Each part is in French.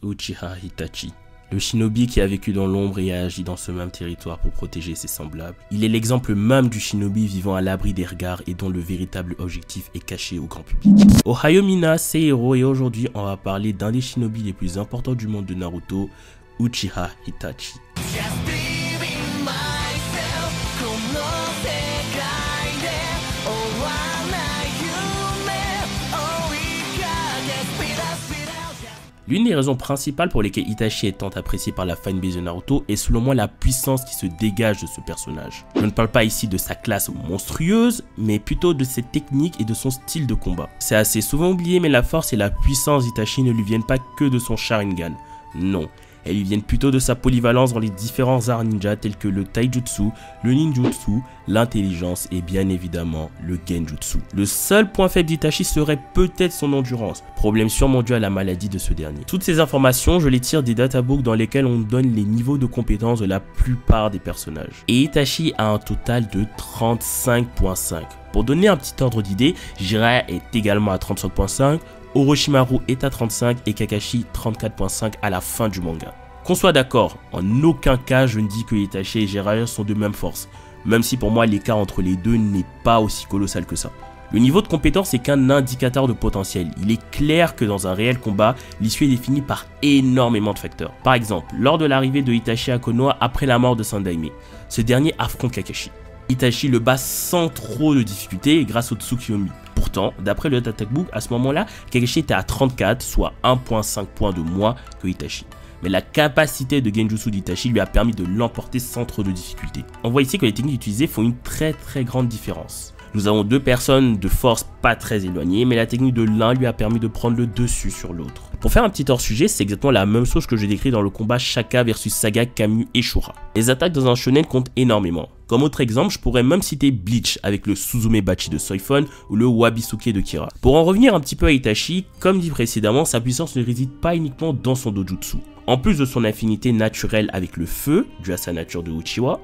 Uchiha Itachi. Le shinobi qui a vécu dans l'ombre et a agi dans ce même territoire pour protéger ses semblables. Il est l'exemple même du shinobi vivant à l'abri des regards et dont le véritable objectif est caché au grand public. Ohayou Mina, c'est Hiro et aujourd'hui on va parler d'un des shinobi les plus importants du monde de Naruto, Uchiha Itachi. L'une des raisons principales pour lesquelles Itachi est tant apprécié par la fanbase de Naruto est selon moi la puissance qui se dégage de ce personnage. Je ne parle pas ici de sa classe monstrueuse, mais plutôt de ses techniques et de son style de combat. C'est assez souvent oublié, mais la force et la puissance d'Itachi ne lui viennent pas que de son Sharingan. Non. Elles lui viennent plutôt de sa polyvalence dans les différents arts ninja tels que le taijutsu, le ninjutsu, l'intelligence et bien évidemment le genjutsu. Le seul point faible d'Itachi serait peut-être son endurance, problème sûrement dû à la maladie de ce dernier. Toutes ces informations, je les tire des databooks dans lesquels on donne les niveaux de compétences de la plupart des personnages. Et Itachi a un total de 35.5. Pour donner un petit ordre d'idée, Jiraiya est également à 35.5, Orochimaru est à 35 et Kakashi 34.5 à la fin du manga. Qu'on soit d'accord, en aucun cas je ne dis que Itachi et Jiraiya sont de même force, même si pour moi l'écart entre les deux n'est pas aussi colossal que ça. Le niveau de compétence est qu'un indicateur de potentiel. Il est clair que dans un réel combat, l'issue est définie par énormément de facteurs. Par exemple, lors de l'arrivée de Itachi à Konoha après la mort de Sandaime, ce dernier affronte Kakashi. Itachi le bat sans trop de difficultés grâce au Tsukiyomi. Pourtant, d'après le Databooks, à ce moment-là, Kakashi était à 34, soit 1.5 points de moins que Itachi. Mais la capacité de Genjutsu d'Itachi lui a permis de l'emporter sans trop de difficultés. On voit ici que les techniques utilisées font une très grande différence. Nous avons deux personnes de force pas très éloignées, mais la technique de l'un lui a permis de prendre le dessus sur l'autre. Pour faire un petit hors-sujet, c'est exactement la même chose que je décris dans le combat Shaka versus Saga, Kamui et Shura. Les attaques dans un shonen comptent énormément. Comme autre exemple, je pourrais même citer Bleach avec le Suzume Bachi de Soifon ou le Wabisuke de Kira. Pour en revenir un petit peu à Itachi, comme dit précédemment, sa puissance ne réside pas uniquement dans son dojutsu. En plus de son affinité naturelle avec le feu, due à sa nature de Uchiwa,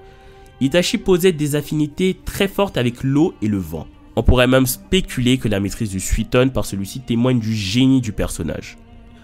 Itachi possède des affinités très fortes avec l'eau et le vent. On pourrait même spéculer que la maîtrise du Suiton par celui-ci témoigne du génie du personnage,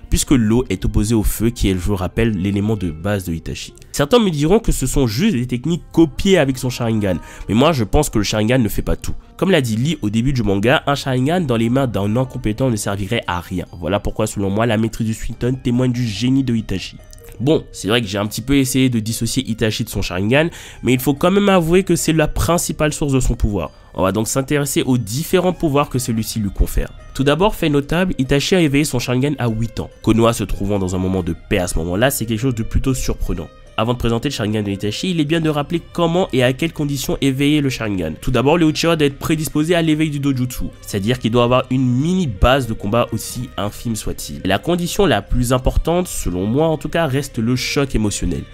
puisque l'eau est opposée au feu qui est, je vous rappelle, l'élément de base de Itachi. Certains me diront que ce sont juste des techniques copiées avec son Sharingan, mais moi je pense que le Sharingan ne fait pas tout. Comme l'a dit Lee au début du manga, un Sharingan dans les mains d'un incompétent ne servirait à rien. Voilà pourquoi selon moi la maîtrise du Suiton témoigne du génie de Itachi. Bon, c'est vrai que j'ai un petit peu essayé de dissocier Itachi de son Sharingan, mais il faut quand même avouer que c'est la principale source de son pouvoir. On va donc s'intéresser aux différents pouvoirs que celui-ci lui confère. Tout d'abord, fait notable, Itachi a éveillé son Sharingan à 8 ans. Konoha se trouvant dans un moment de paix à ce moment-là, c'est quelque chose de plutôt surprenant. Avant de présenter le Sharingan de Itachi, il est bien de rappeler comment et à quelles conditions éveiller le Sharingan. Tout d'abord, le Uchiha doit être prédisposé à l'éveil du Dojutsu, c'est-à-dire qu'il doit avoir une mini base de combat aussi infime soit-il. La condition la plus importante, selon moi en tout cas, reste le choc émotionnel.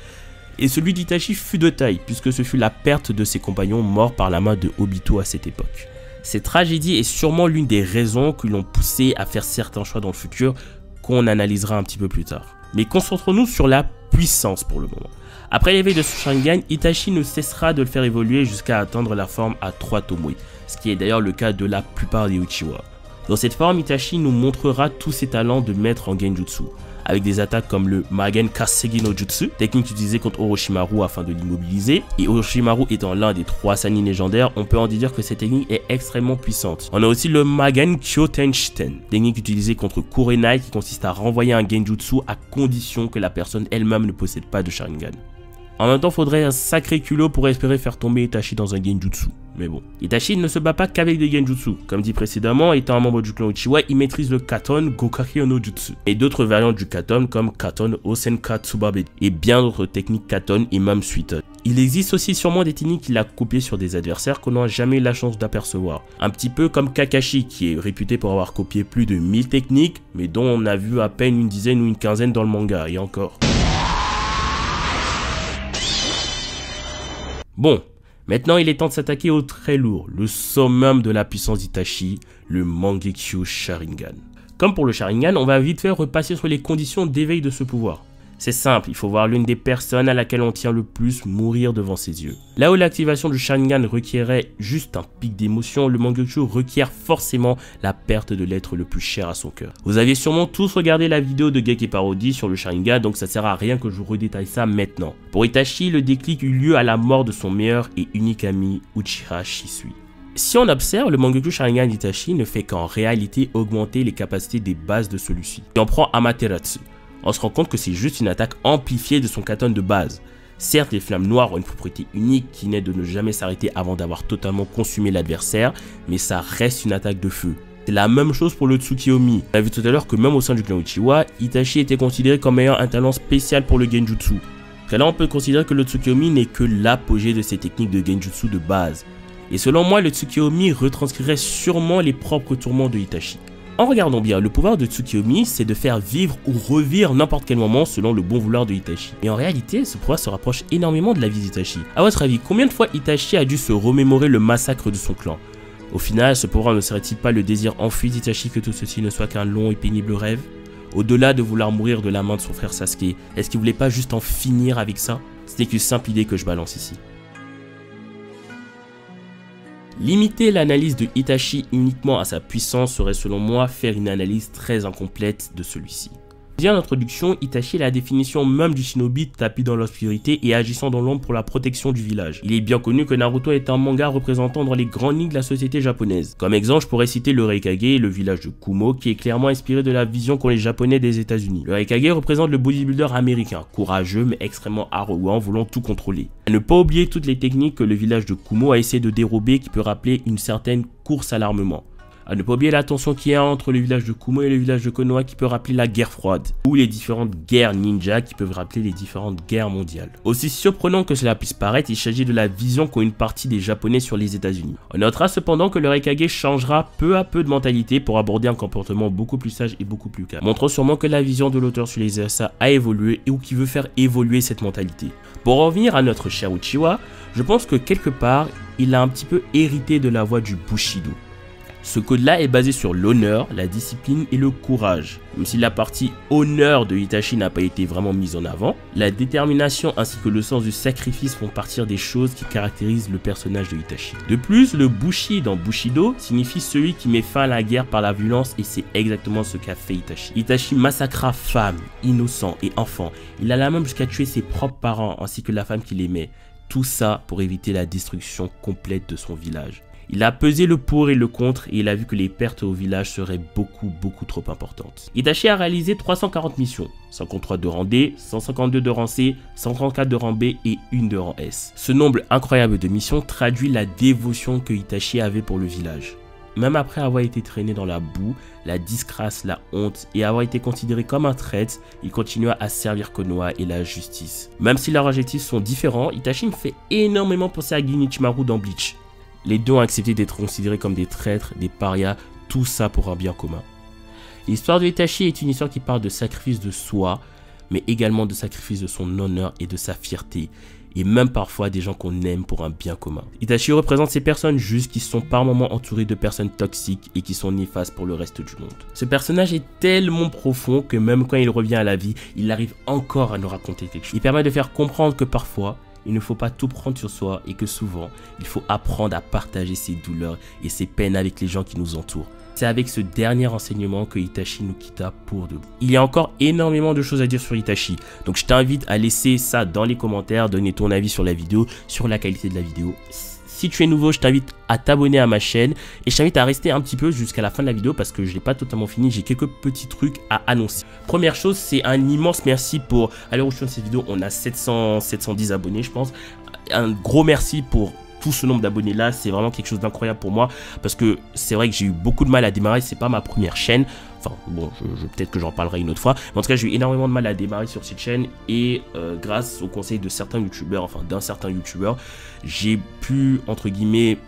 Et celui d'Itachi fut de taille, puisque ce fut la perte de ses compagnons morts par la main de Obito à cette époque. Cette tragédie est sûrement l'une des raisons qui l'ont poussé à faire certains choix dans le futur, qu'on analysera un petit peu plus tard. Mais concentrons-nous sur la puissance pour le moment. Après l'éveil de son Sharingan, Itachi ne cessera de le faire évoluer jusqu'à atteindre la forme à 3 Tomoe, ce qui est d'ailleurs le cas de la plupart des Uchiwa. Dans cette forme, Itachi nous montrera tous ses talents de maître en Genjutsu, avec des attaques comme le Magen Kasegi no Jutsu, technique utilisée contre Orochimaru afin de l'immobiliser, et Orochimaru étant l'un des 3 Sannin légendaires, on peut en déduire que cette technique est extrêmement puissante. On a aussi le Magen Kyotenshiten, technique utilisée contre Kurenai qui consiste à renvoyer un Genjutsu à condition que la personne elle-même ne possède pas de Sharingan. En même temps, faudrait un sacré culot pour espérer faire tomber Itachi dans un Genjutsu. Mais bon, Itachi ne se bat pas qu'avec des Genjutsu. Comme dit précédemment, étant un membre du clan Uchiwa, il maîtrise le Katon Gokake no Jutsu et d'autres variantes du Katon comme Katon Osenka Tsubabe et bien d'autres techniques Katon et même Suiton. Il existe aussi sûrement des techniques qu'il a copiées sur des adversaires qu'on n'a jamais eu la chance d'apercevoir. Un petit peu comme Kakashi qui est réputé pour avoir copié plus de 1000 techniques mais dont on a vu à peine une dizaine ou une quinzaine dans le manga et encore. Bon, maintenant il est temps de s'attaquer au très lourd, le summum de la puissance d'Itachi, le Mangekyo Sharingan. Comme pour le Sharingan, on va vite fait repasser sur les conditions d'éveil de ce pouvoir. C'est simple, il faut voir l'une des personnes à laquelle on tient le plus mourir devant ses yeux. Là où l'activation du Sharingan requérait juste un pic d'émotion, le Mangekyo requiert forcément la perte de l'être le plus cher à son cœur. Vous aviez sûrement tous regardé la vidéo de Gek et Parody sur le Sharingan, donc ça sert à rien que je vous redétaille ça maintenant. Pour Itachi, le déclic eut lieu à la mort de son meilleur et unique ami Uchiha Shisui. Si on observe, le Mangekyo Sharingan d'Itachi ne fait qu'en réalité augmenter les capacités des bases de celui-ci. Si on prend Amaterasu, on se rend compte que c'est juste une attaque amplifiée de son katana de base. Certes, les flammes noires ont une propriété unique qui n'est de ne jamais s'arrêter avant d'avoir totalement consumé l'adversaire, mais ça reste une attaque de feu. C'est la même chose pour le Tsukiyomi. On a vu tout à l'heure que même au sein du clan Uchiwa, Itachi était considéré comme ayant un talent spécial pour le Genjutsu. Après là, on peut considérer que le Tsukiyomi n'est que l'apogée de ces techniques de Genjutsu de base. Et selon moi, le Tsukiyomi retranscrirait sûrement les propres tourments de Itachi. En regardant bien, le pouvoir de Tsukiyomi, c'est de faire vivre ou revivre n'importe quel moment selon le bon vouloir de Itachi. Et en réalité, ce pouvoir se rapproche énormément de la vie d'Itachi. A votre avis, combien de fois Itachi a dû se remémorer le massacre de son clan? Au final, ce pouvoir ne serait-il pas le désir enfui d'Itachi que tout ceci ne soit qu'un long et pénible rêve? Au-delà de vouloir mourir de la main de son frère Sasuke, est-ce qu'il voulait pas juste en finir avec ça? Ce n'est qu'une simple idée que je balance ici. Limiter l'analyse de Itachi uniquement à sa puissance serait selon moi faire une analyse très incomplète de celui-ci. Bien en introduction, Itachi est la définition même du shinobi tapis dans l'obscurité et agissant dans l'ombre pour la protection du village. Il est bien connu que Naruto est un manga représentant dans les grandes lignes de la société japonaise. Comme exemple, je pourrais citer le Raikage et le village de Kumo qui est clairement inspiré de la vision qu'ont les japonais des États-Unis. Le Raikage représente le bodybuilder américain, courageux mais extrêmement arrogant, voulant tout contrôler. À ne pas oublier toutes les techniques que le village de Kumo a essayé de dérober qui peut rappeler une certaine course à l'armement. À ne pas oublier la tension qu'il y a entre le village de Kumo et le village de Konoha qui peut rappeler la guerre froide, ou les différentes guerres ninja qui peuvent rappeler les différentes guerres mondiales. Aussi surprenant que cela puisse paraître, il s'agit de la vision qu'ont une partie des Japonais sur les États-Unis. On notera cependant que le Raikage changera peu à peu de mentalité pour aborder un comportement beaucoup plus sage et beaucoup plus calme, montrant sûrement que la vision de l'auteur sur les USA a évolué ou qui veut faire évoluer cette mentalité. Pour revenir à notre cher Uchiwa, je pense que quelque part, il a un petit peu hérité de la voie du Bushido. Ce code-là est basé sur l'honneur, la discipline et le courage. Même si la partie honneur de Itachi n'a pas été vraiment mise en avant, la détermination ainsi que le sens du sacrifice font partie des choses qui caractérisent le personnage de Itachi. De plus, le Bushi dans Bushido signifie celui qui met fin à la guerre par la violence et c'est exactement ce qu'a fait Itachi. Itachi massacra femmes, innocents et enfants. Il alla même jusqu'à tuer ses propres parents ainsi que la femme qu'il aimait. Tout ça pour éviter la destruction complète de son village. Il a pesé le pour et le contre et il a vu que les pertes au village seraient beaucoup trop importantes. Itachi a réalisé 340 missions, 153 de rang D, 152 de rang C, 134 de rang B et 1 de rang S. Ce nombre incroyable de missions traduit la dévotion que Itachi avait pour le village. Même après avoir été traîné dans la boue, la disgrâce, la honte et avoir été considéré comme un traître, il continua à servir Konoha et la justice. Même si leurs objectifs sont différents, Itachi me fait énormément penser à Genichimaru dans Bleach. Les deux ont accepté d'être considérés comme des traîtres, des parias, tout ça pour un bien commun. L'histoire de Itachi est une histoire qui parle de sacrifice de soi, mais également de sacrifice de son honneur et de sa fierté, et même parfois des gens qu'on aime pour un bien commun. Itachi représente ces personnes justes qui sont par moments entourées de personnes toxiques et qui sont néfastes pour le reste du monde. Ce personnage est tellement profond que même quand il revient à la vie, il arrive encore à nous raconter quelque chose. Il permet de faire comprendre que parfois, il ne faut pas tout prendre sur soi et que souvent, il faut apprendre à partager ses douleurs et ses peines avec les gens qui nous entourent. C'est avec ce dernier enseignement que Itachi nous quitta pour de bon. Il y a encore énormément de choses à dire sur Itachi, donc je t'invite à laisser ça dans les commentaires, donner ton avis sur la vidéo, sur la qualité de la vidéo. Si tu es nouveau, je t'invite à t'abonner à ma chaîne et je t'invite à rester un petit peu jusqu'à la fin de la vidéo parce que je n'ai pas totalement fini, j'ai quelques petits trucs à annoncer. Première chose, c'est un immense merci pour, à l'heure où je tourne cette vidéo, on a 710 abonnés je pense. Un gros merci pour tout ce nombre d'abonnés là, c'est vraiment quelque chose d'incroyable pour moi parce que c'est vrai que j'ai eu beaucoup de mal à démarrer, c'est pas ma première chaîne. Enfin bon, peut-être que j'en parlerai une autre fois, mais en tout cas j'ai eu énormément de mal à démarrer sur cette chaîne et grâce aux conseils de certains youtubeurs, enfin d'un certain youtubeur, j'ai pu entre guillemets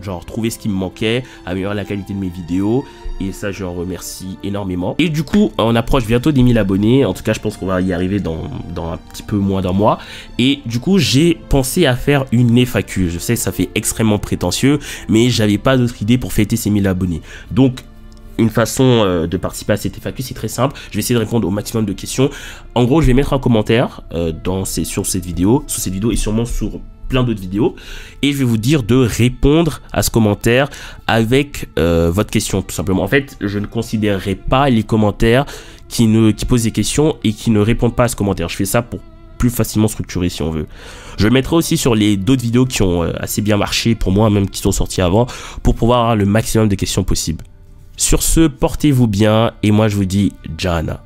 genre trouver ce qui me manquait, améliorer la qualité de mes vidéos et ça je en remercie énormément. Et du coup on approche bientôt des 1000 abonnés, en tout cas je pense qu'on va y arriver dans un petit peu moins d'un mois et du coup j'ai pensé à faire une FAQ. Je sais que ça fait extrêmement prétentieux mais j'avais pas d'autre idée pour fêter ces 1000 abonnés, donc une façon de participer à cette FAQ, c'est très simple. Je vais essayer de répondre au maximum de questions. En gros, je vais mettre un commentaire sur cette vidéo et sûrement sur plein d'autres vidéos, et je vais vous dire de répondre à ce commentaire avec votre question, tout simplement. En fait, je ne considérerai pas les commentaires qui posent des questions et qui ne répondent pas à ce commentaire. Je fais ça pour plus facilement structurer, si on veut. Je le mettrai aussi sur les d'autres vidéos qui ont assez bien marché pour moi, même qui sont sorties avant, pour pouvoir avoir le maximum de questions possibles. Sur ce, portez-vous bien, et moi je vous dis Jana.